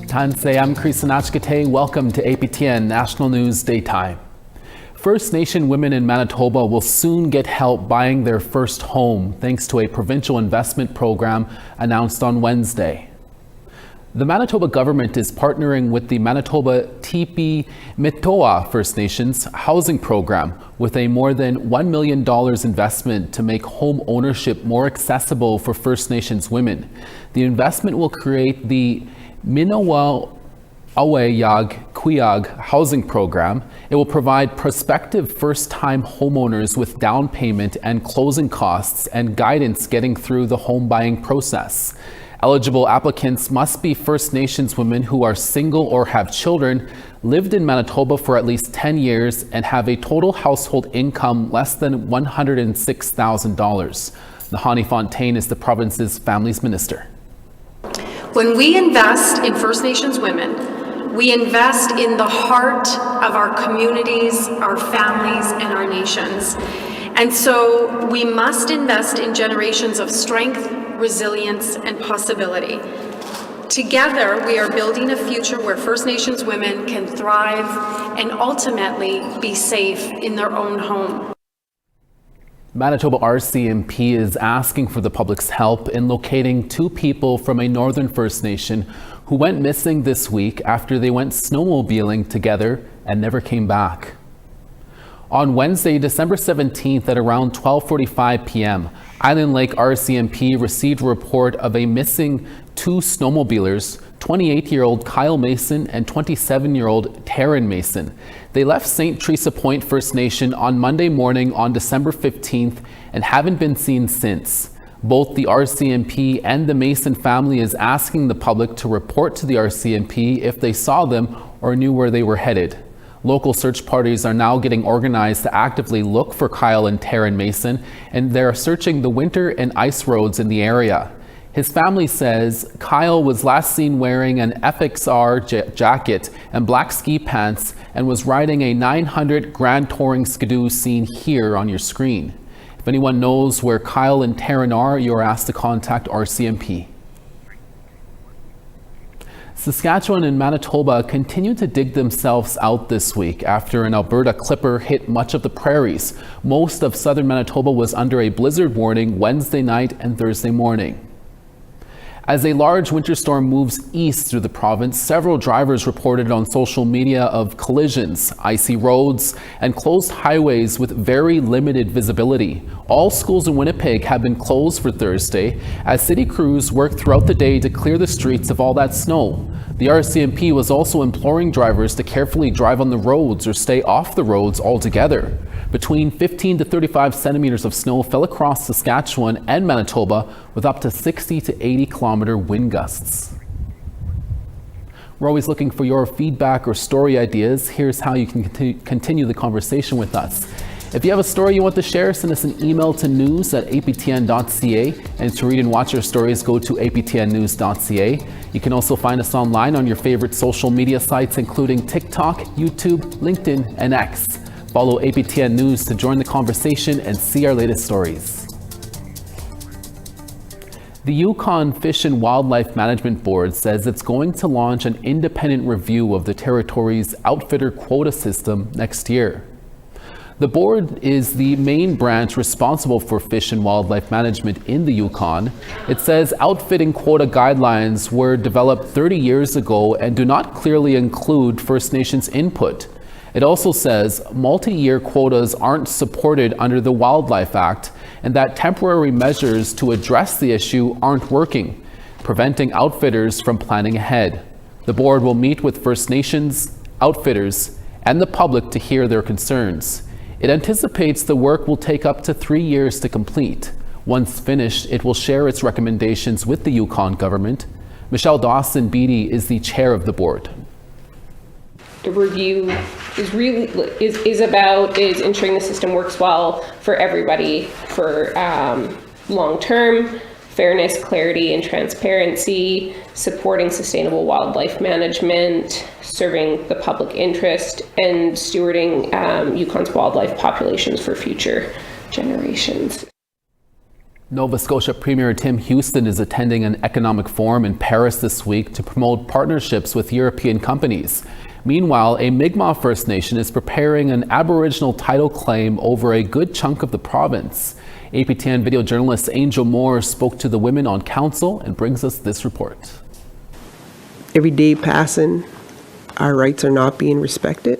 Tansei, I'm Chris Nachkate. Welcome to APTN National News Daytime. First Nation women in Manitoba will soon get help buying their first home thanks to a provincial investment program announced on Wednesday. The Manitoba government is partnering with the Manitoba Tipi Mitoa First Nations housing program with a more than $1 million investment to make home ownership more accessible for First Nations women. The investment will create the Minowa Aweyag Kuyag housing program. It will provide prospective first-time homeowners with down payment and closing costs and guidance getting through the home buying process. Eligible applicants must be First Nations women who are single or have children, lived in Manitoba for at least 10 years, and have a total household income less than $106,000. Nahani Fontaine is the province's Families Minister. When we invest in First Nations women, we invest in the heart of our communities, our families, and our nations. And so we must invest in generations of strength, resilience, and possibility. Together, we are building a future where First Nations women can thrive and ultimately be safe in their own home. Manitoba RCMP is asking for the public's help in locating two people from a Northern First Nation who went missing this week after they went snowmobiling together and never came back. On Wednesday, December 17th at around 12:45 p.m., Island Lake RCMP received a report of a missing two snowmobilers, 28-year-old Kyle Mason and 27-year-old Taryn Mason. They left St. Teresa Point First Nation on Monday morning on December 15th and haven't been seen since. Both the RCMP and the Mason family is asking the public to report to the RCMP if they saw them or knew where they were headed. Local search parties are now getting organized to actively look for Kyle and Taryn Mason, and they're searching the winter and ice roads in the area. His family says Kyle was last seen wearing an FXR jacket and black ski pants and was riding a 900 Grand Touring Skidoo seen here on your screen. If anyone knows where Kyle and Taryn are, you're asked to contact RCMP. Saskatchewan and Manitoba continue to dig themselves out this week after an Alberta clipper hit much of the prairies. Most of southern Manitoba was under a blizzard warning Wednesday night and Thursday morning. As a large winter storm moves east through the province, several drivers reported on social media of collisions, icy roads, and closed highways with very limited visibility. All schools in Winnipeg have been closed for Thursday as city crews worked throughout the day to clear the streets of all that snow. The RCMP was also imploring drivers to carefully drive on the roads or stay off the roads altogether. Between 15 to 35 centimeters of snow fell across Saskatchewan and Manitoba with up to 60 to 80-kilometer wind gusts. We're always looking for your feedback or story ideas. Here's how you can continue the conversation with us. If you have a story you want to share, send us an email to news@aptn.ca, and to read and watch our stories, go to aptnnews.ca. You can also find us online on your favorite social media sites, including TikTok, YouTube, LinkedIn, and X. Follow APTN News to join the conversation and see our latest stories. The Yukon Fish and Wildlife Management Board says it's going to launch an independent review of the territory's outfitter quota system next year. The board is the main branch responsible for fish and wildlife management in the Yukon. It says outfitting quota guidelines were developed 30 years ago and do not clearly include First Nations input. It also says multi-year quotas aren't supported under the Wildlife Act and that temporary measures to address the issue aren't working, preventing outfitters from planning ahead. The board will meet with First Nations, outfitters, and the public to hear their concerns. It anticipates the work will take up to 3 years to complete. Once finished, it will share its recommendations with the Yukon government. Michelle Dawson-Beatty is the chair of the board. The review is about ensuring the system works well for everybody for long-term fairness, clarity, and transparency, supporting sustainable wildlife management, serving the public interest, and stewarding Yukon's wildlife populations for future generations. Nova Scotia Premier Tim Houston is attending an economic forum in Paris this week to promote partnerships with European companies. Meanwhile, a Mi'kmaq First Nation is preparing an Aboriginal title claim over a good chunk of the province. APTN video journalist Angel Moore spoke to the women on council and brings us this report. Every day passing, our rights are not being respected,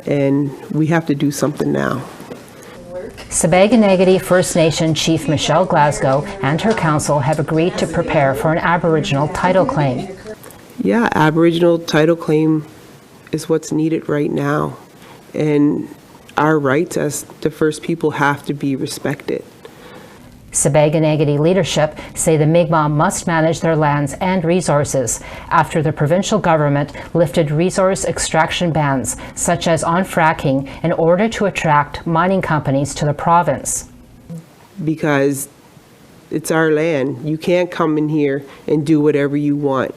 and we have to do something now. Sabaganagati First Nation Chief Michelle Glasgow and her council have agreed to prepare for an Aboriginal title claim. Yeah, Aboriginal title claim is what's needed right now, and our rights as the First People have to be respected. Sabaganagati leadership say the Mi'kmaq must manage their lands and resources after the provincial government lifted resource extraction bans, such as on fracking, in order to attract mining companies to the province. Because it's our land. You can't come in here and do whatever you want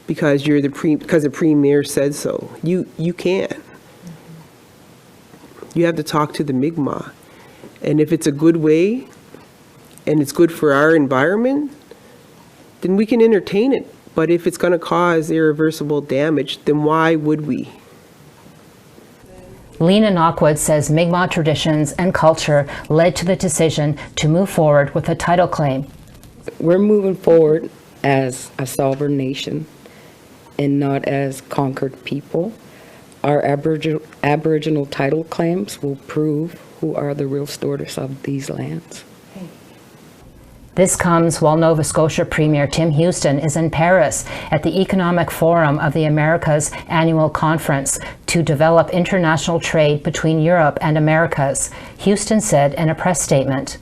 because because the Premier said so. You can't. You have to talk to the Mi'kmaq. And if it's a good way, and it's good for our environment, then we can entertain it. But if it's going to cause irreversible damage, then why would we? Lena Knockwood says Mi'kmaq traditions and culture led to the decision to move forward with a title claim. We're moving forward as a sovereign nation and not as conquered people. Our Aboriginal title claims will prove who are the real stewards of these lands. This comes while Nova Scotia Premier Tim Houston is in Paris at the Economic Forum of the Americas annual conference to develop international trade between Europe and Americas. Houston said in a press statement,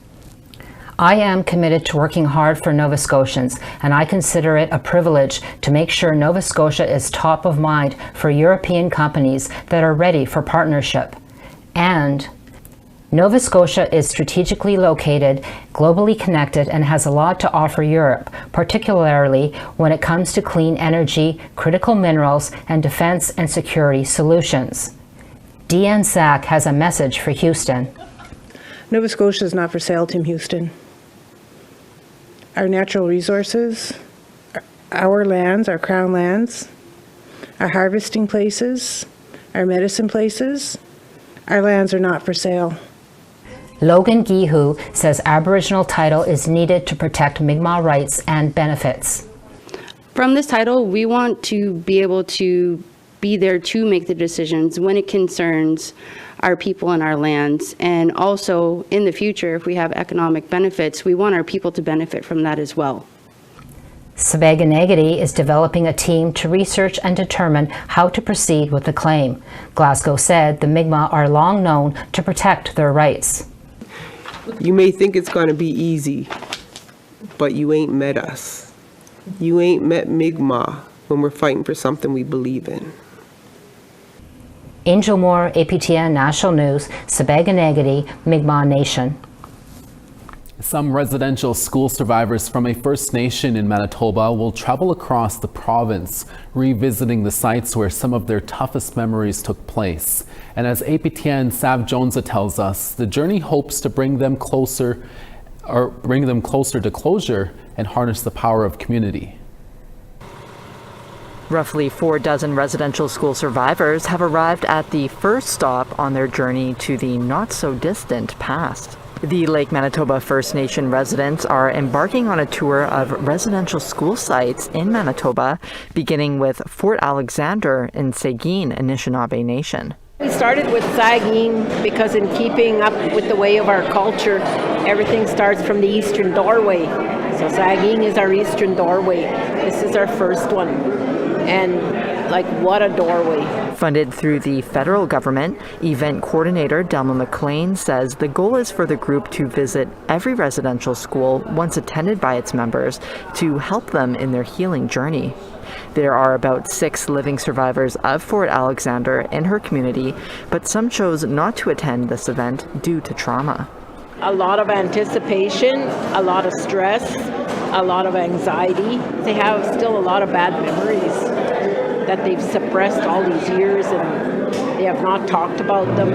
"I am committed to working hard for Nova Scotians, and I consider it a privilege to make sure Nova Scotia is top of mind for European companies that are ready for partnership. And Nova Scotia is strategically located, globally connected, and has a lot to offer Europe, particularly when it comes to clean energy, critical minerals, and defense and security solutions." Deanne Sack has a message for Houston. Nova Scotia is not for sale, Tim Houston. Our natural resources, our lands, our crown lands, our harvesting places, our medicine places, our lands are not for sale. Logan Gihu says Aboriginal title is needed to protect Mi'kmaq rights and benefits. From this title, we want to be able to be there to make the decisions when it concerns our people and our lands. And also in the future, if we have economic benefits, we want our people to benefit from that as well. Sabaganagati is developing a team to research and determine how to proceed with the claim. Glasgow said the Mi'kmaq are long known to protect their rights. You may think it's going to be easy, but you ain't met us. You ain't met Mi'kmaq when we're fighting for something we believe in. Angel Moore, APTN National News, Sabaganagati, Mi'kmaq Nation. Some residential school survivors from a First Nation in Manitoba will travel across the province, revisiting the sites where some of their toughest memories took place. And as APTN Sav Jonesa tells us, the journey hopes to bring them closer to closure and harness the power of community. Roughly 4 dozen residential school survivors have arrived at the first stop on their journey to the not-so-distant past. The Lake Manitoba First Nation residents are embarking on a tour of residential school sites in Manitoba, beginning with Fort Alexander in Seguin, Anishinaabe Nation. We started with Sagging because in keeping up with the way of our culture, everything starts from the eastern doorway. So Sagging is our eastern doorway. This is our first one. And like, what a doorway. Funded through the federal government, event coordinator Delma McLean says the goal is for the group to visit every residential school once attended by its members to help them in their healing journey. There are about 6 living survivors of Fort Alexander in her community, but some chose not to attend this event due to trauma. A lot of anticipation, a lot of stress, a lot of anxiety. They have still a lot of bad memories that they've suppressed all these years and they have not talked about them.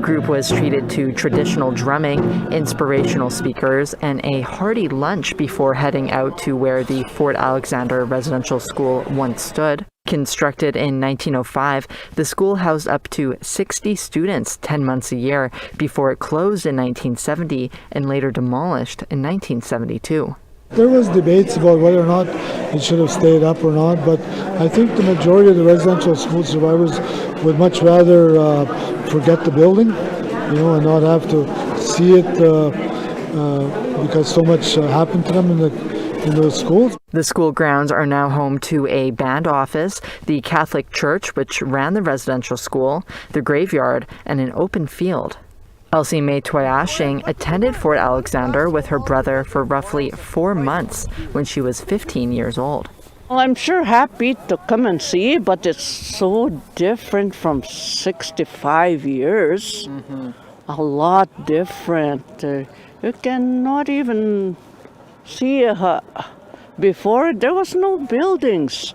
group was treated to traditional drumming, inspirational speakers, and a hearty lunch before heading out to where the Fort Alexander Residential School once stood. Constructed in 1905, the school housed up to 60 students 10 months a year before it closed in 1970 and later demolished in 1972. There was debates about whether or not it should have stayed up or not, but I think the majority of the residential school survivors would much rather forget the building, and not have to see it because so much happened to them in the schools. The school grounds are now home to a band office, the Catholic church, which ran the residential school, the graveyard, and an open field. Elsie May Toyashing attended Fort Alexander with her brother for roughly 4 months when she was 15 years old. Well, I'm sure happy to come and see, but it's so different from 65 years. Mm-hmm. A lot different. You cannot even see before there was no buildings,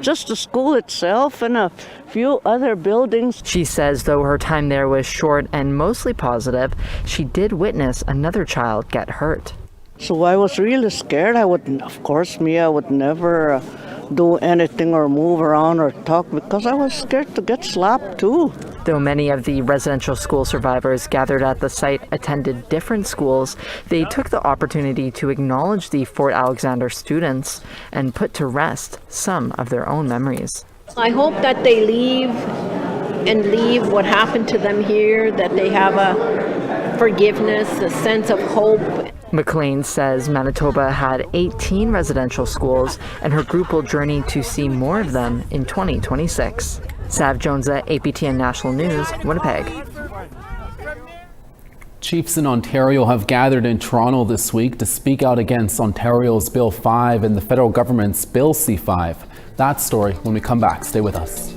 just the school itself and a few other buildings. She says though her time there was short and mostly positive, she did witness another child get hurt. So I was really scared. I would never do anything or move around or talk because I was scared to get slapped too. Though many of the residential school survivors gathered at the site attended different schools, they took the opportunity to acknowledge the Fort Alexander students and put to rest some of their own memories. I hope that they leave what happened to them here, that they have a forgiveness, a sense of hope. McLean says Manitoba had 18 residential schools, and her group will journey to see more of them in 2026. Sav Jonesa, APTN National News, Winnipeg. Chiefs in Ontario have gathered in Toronto this week to speak out against Ontario's Bill 5 and the federal government's Bill C5. That story when we come back. Stay with us.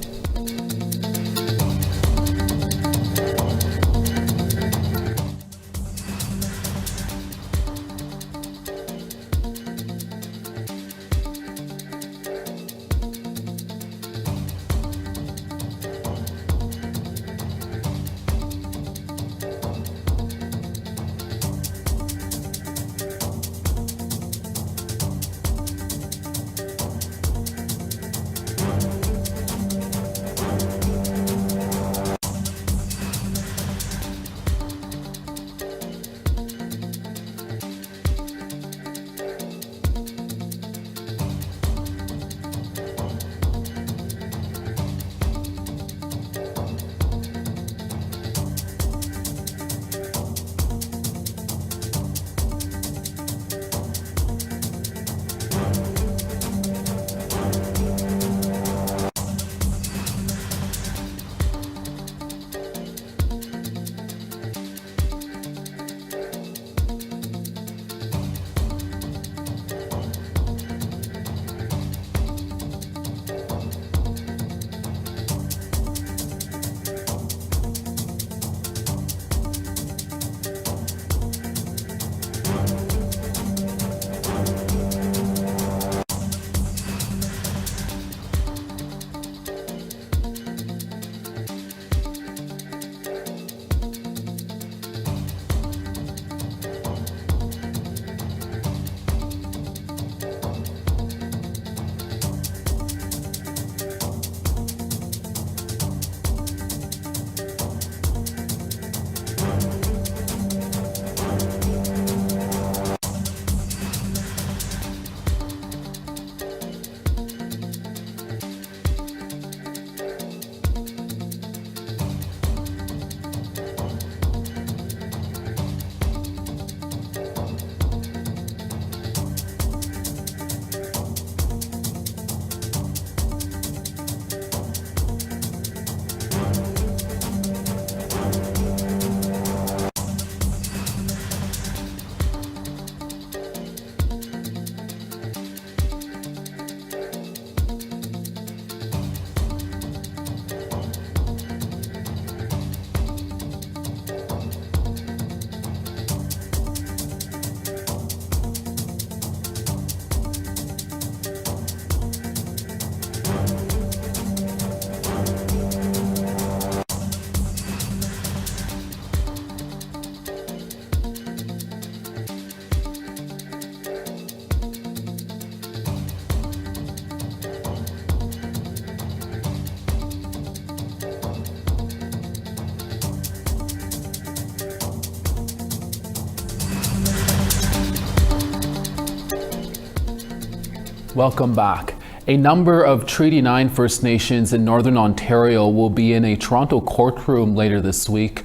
Welcome back. A number of Treaty 9 First Nations in Northern Ontario will be in a Toronto courtroom later this week.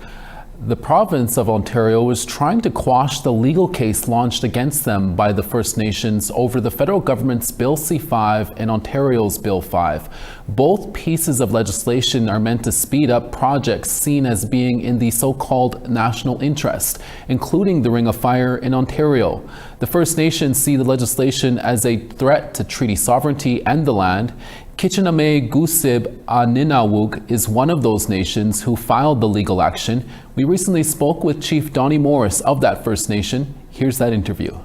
The province of Ontario was trying to quash the legal case launched against them by the First Nations over the federal government's Bill C-5 and Ontario's Bill 5. Both pieces of legislation are meant to speed up projects seen as being in the so-called national interest, including the Ring of Fire in Ontario. The First Nations see the legislation as a threat to treaty sovereignty and the land. Kitchename Gusib Aninawug is one of those nations who filed the legal action. We recently spoke with Chief Donnie Morris of that First Nation. Here's that interview.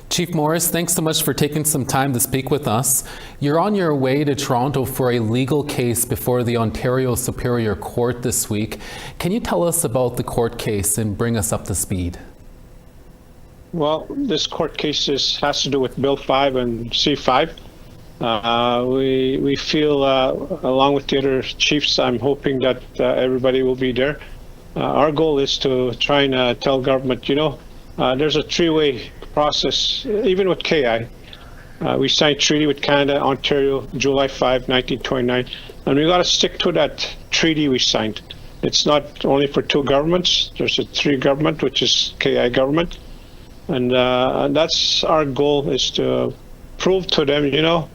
Chief Morris, thanks so much for taking some time to speak with us. You're on your way to Toronto for a legal case before the Ontario Superior Court this week. Can you tell us about the court case and bring us up to speed? Well, this court case has to do with Bill 5 and C-5. We feel, along with the other chiefs, I'm hoping that everybody will be there. Our goal is to try and tell government, there's a three-way process, even with KI. We signed treaty with Canada, Ontario, July 5, 1929, and we got to stick to that treaty we signed. It's not only for two governments. There's a three government, which is KI government. And that's our goal, is to prove to them,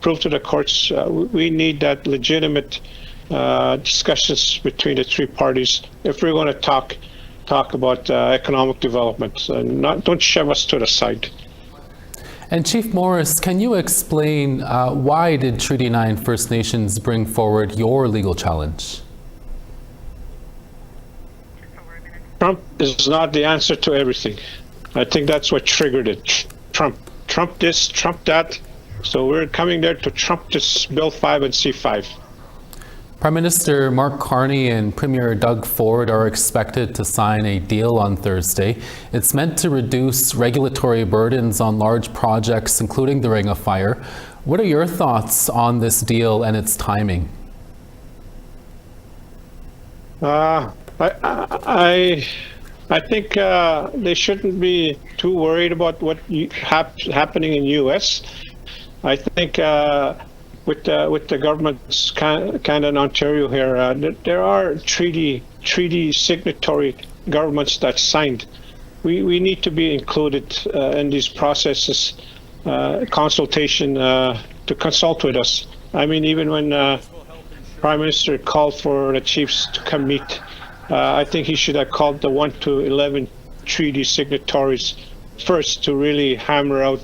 prove to the courts, we need that legitimate discussions between the three parties if we're going to talk about economic development. Don't shove us to the side. And Chief Morris, can you explain why did Treaty 9 First Nations bring forward your legal challenge? Trump is not the answer to everything. I think that's what triggered it. Trump this, Trump that. So we're coming there to trump this Bill 5 and C-5. Prime Minister Mark Carney and Premier Doug Ford are expected to sign a deal on Thursday. It's meant to reduce regulatory burdens on large projects, including the Ring of Fire. What are your thoughts on this deal and its timing? I think they shouldn't be too worried about what happening in U.S. I think with the governments, Canada and Ontario here, there are treaty signatory governments that signed. We need to be included in these processes, consultation, to consult with us. I mean, even when Prime Minister called for the chiefs to come meet, I think he should have called the 1 to 11 treaty signatories first to really hammer out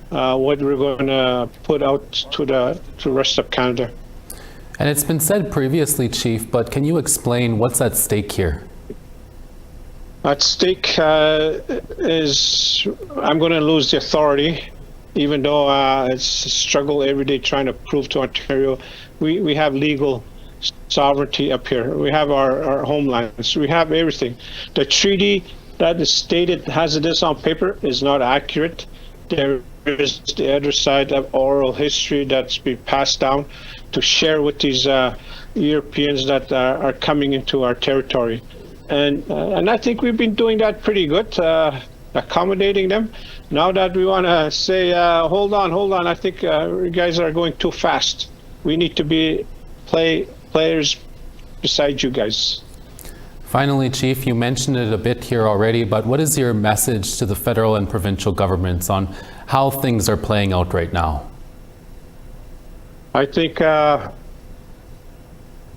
what we're going to put out to the rest of Canada. And it's been said previously, Chief, but can you explain what's at stake here? At stake is I'm going to lose the authority, even though it's a struggle every day trying to prove to Ontario we have legal sovereignty up here. We have our homelands. We have everything. The treaty that is stated has this on paper is not accurate. There is the other side of oral history that's been passed down to share with these Europeans that are coming into our territory. And I think we've been doing that pretty good, accommodating them. Now that we want to say, hold on, I think you guys are going too fast. We need to be players beside you guys. Finally, Chief, you mentioned it a bit here already, but what is your message to the federal and provincial governments on how things are playing out right now? I think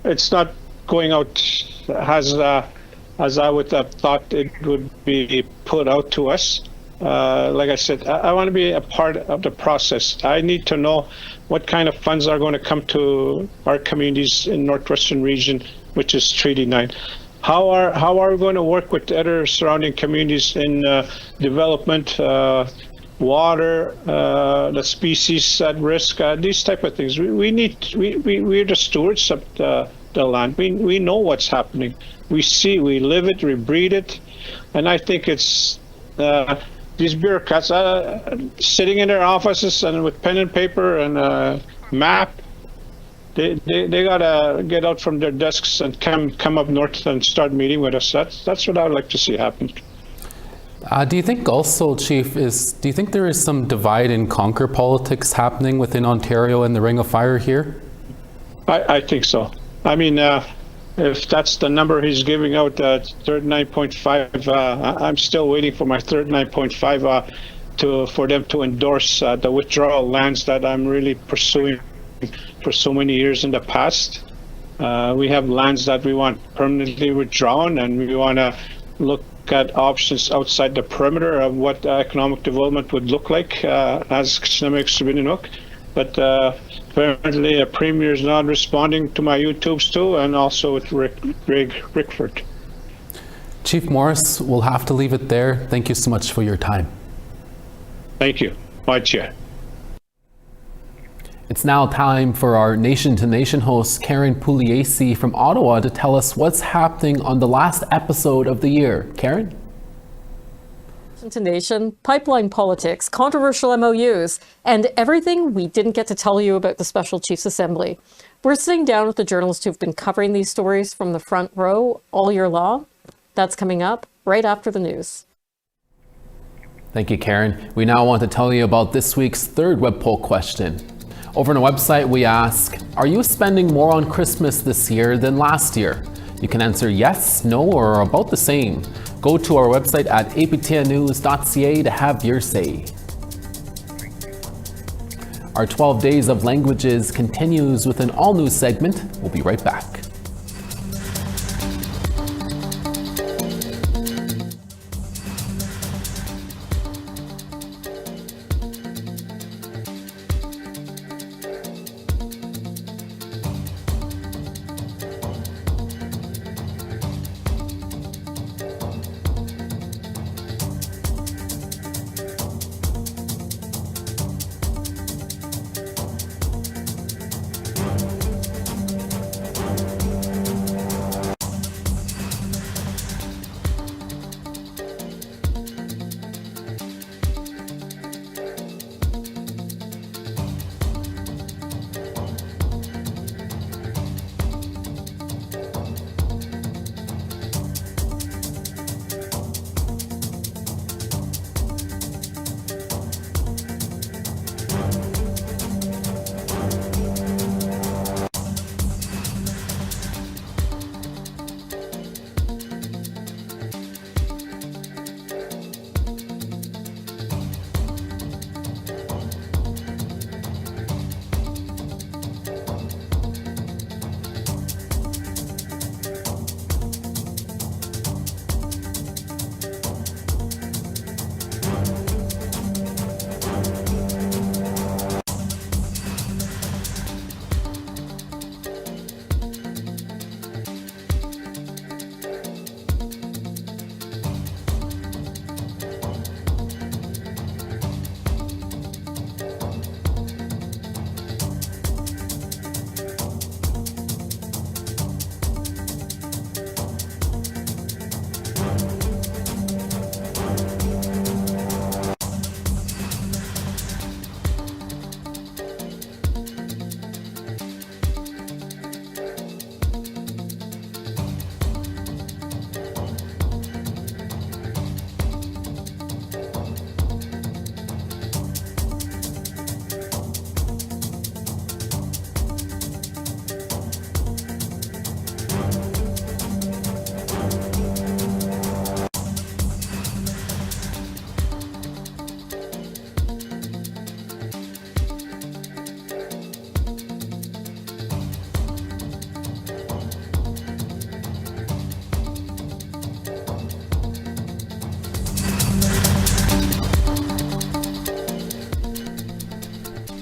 it's not going out as I would have thought it would be put out to us. Like I said, I want to be a part of the process. I need to know what kind of funds are going to come to our communities in Northwestern region, which is Treaty 9. How are we going to work with other surrounding communities in development, water, the species at risk, these type of things? We're the stewards of the land. We know what's happening. We see, we live it, we breathe it, and I think it's these bureaucrats sitting in their offices and with pen and paper and a map. They gotta get out from their desks and come up north and start meeting with us. That's what I would like to see happen. Do you think also, Chief, do you think there is some divide and conquer politics happening within Ontario and the Ring of Fire here? I think so. I mean, if that's the number he's giving out, 39.5, I'm still waiting for my 39.5 for them to endorse the withdrawal lands that I'm really pursuing for so many years in the past. We have lands that we want permanently withdrawn, and we want to look at options outside the perimeter of what economic development would look like as Kishinamek-Sabinanook. But apparently, a premier is not responding to my YouTubes too, and also with Rickford. Chief Morris, we'll have to leave it there. Thank you so much for your time. Thank you. Bye, Chair. It's now time for our Nation to Nation host, Karen Pugliese from Ottawa, to tell us what's happening on the last episode of the year. Karen? To Nation, pipeline politics, controversial MOUs, and everything we didn't get to tell you about the Special Chiefs Assembly. We're sitting down with the journalists who've been covering these stories from the front row all year long. That's coming up right after the news. Thank you, Karen. We now want to tell you about this week's third web poll question. Over on our website, we ask, are you spending more on Christmas this year than last year? You can answer yes, no, or about the same. Go to our website at aptnnews.ca to have your say. Our 12 Days of Languages continues with an all-new segment. We'll be right back.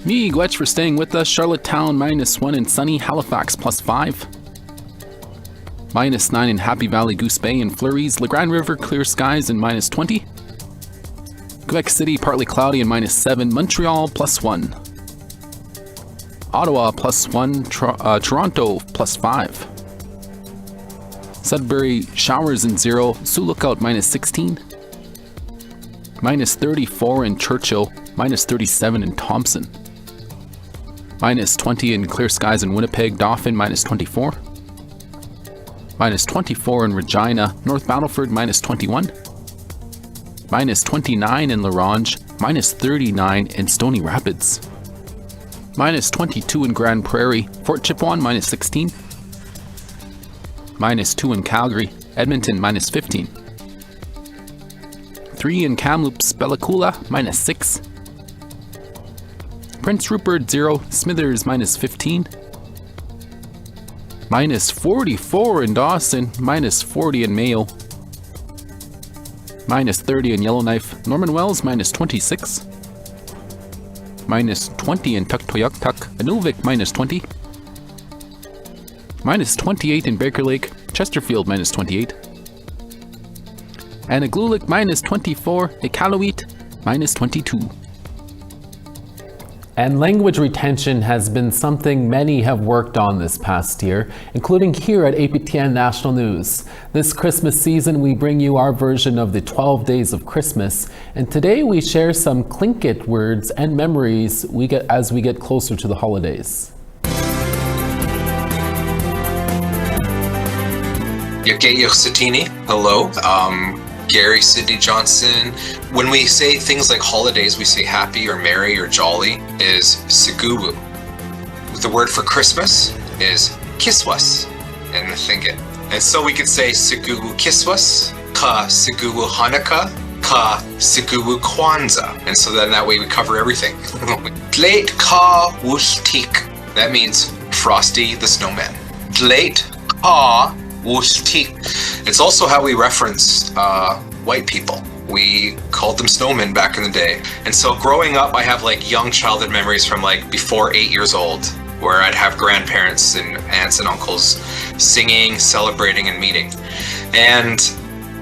Me, Gwetch, for staying with us. Charlottetown -1 in sunny. Halifax +5. -9 in Happy Valley, Goose Bay and Fleury's. La Grande River, clear skies and -20. Quebec City, partly cloudy and -7. Montreal +1. Ottawa +1. Toronto +5. Sudbury, showers and 0. Sioux Lookout -16. -34 in Churchill. -37 in Thompson. -20 in clear skies in Winnipeg. Dauphin -24. -24 in Regina. North Battleford -21. minus 29 in La Ronge, minus 39 in Stony Rapids, minus 22 in Grand Prairie, Fort Chipewyan minus 16, minus 2 in Calgary, Edmonton minus 15, 3 in Kamloops, Bella Coola minus 6, Prince Rupert 0, Smithers minus 15, minus 44 in Dawson, minus 40 in Mayo, minus 30 in Yellowknife, Norman Wells minus 26, minus 20 in Tuktoyaktuk, Inuvik minus 20, minus 28 in Baker Lake, Chesterfield minus 28, and Iqaluit minus 24, Iqaluit minus 22. And language retention has been something many have worked on this past year, including here at APTN National News. This Christmas season, we bring you our version of the 12 Days of Christmas, and today we share some Tlingit words and memories as we get closer to the holidays. Hello, Gary Sidney Johnson. When we say things like holidays, we say happy or merry or jolly is Siguwu. The word for Christmas is Kiswas in the Tlingit. And so we could say Siguwu Kiswas, Ka Siguwu Hanukkah, Ka Siguwu Kwanzaa. And so then that way we cover everything. Dleit Ka Wushtik. That means Frosty the Snowman. Dleit Ka Wushtik. It's also how we reference white people. We called them snowmen back in the day. And so growing up, I have like young childhood memories from like before 8 years old, where I'd have grandparents and aunts and uncles singing, celebrating, and meeting. And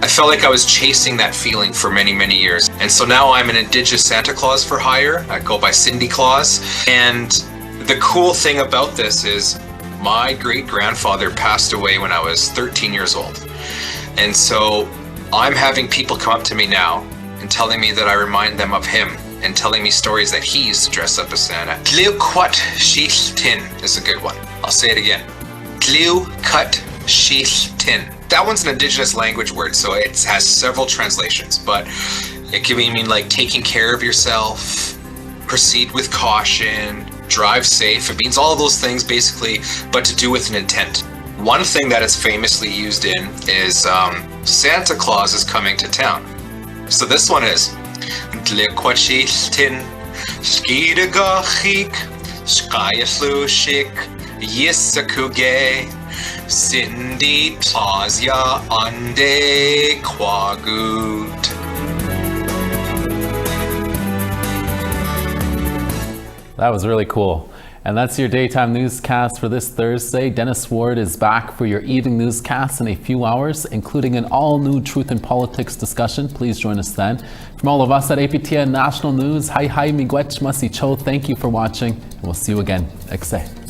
I felt like I was chasing that feeling for many, many years. And so now I'm an Indigenous Santa Claus for hire. I go by Cindy Claus. And the cool thing about this is my great-grandfather passed away when I was 13 years old. And so I'm having people come up to me now and telling me that I remind them of him and telling me stories that he used to dress up as Santa. Tliu Kwat Shil Tin is a good one. I'll say it again. Tliu Kwat Shil Tin. That one's an Indigenous language word, so it has several translations, but it can mean like taking care of yourself, proceed with caution, drive safe. It means all of those things basically, but to do with an intent. One thing that it's famously used in is Santa Claus is coming to town. So this one is Tlikwachiltin Skidagachik Skayaslushik Yisakuge Cindy Plazia Ande Kwagut. That was really cool. And that's your daytime newscast for this Thursday. Dennis Ward is back for your evening newscast in a few hours, including an all-new Truth and Politics discussion. Please join us then. From all of us at APTN National News, hi miigwech masi cho. Thank you for watching, and we'll see you again. Ekse.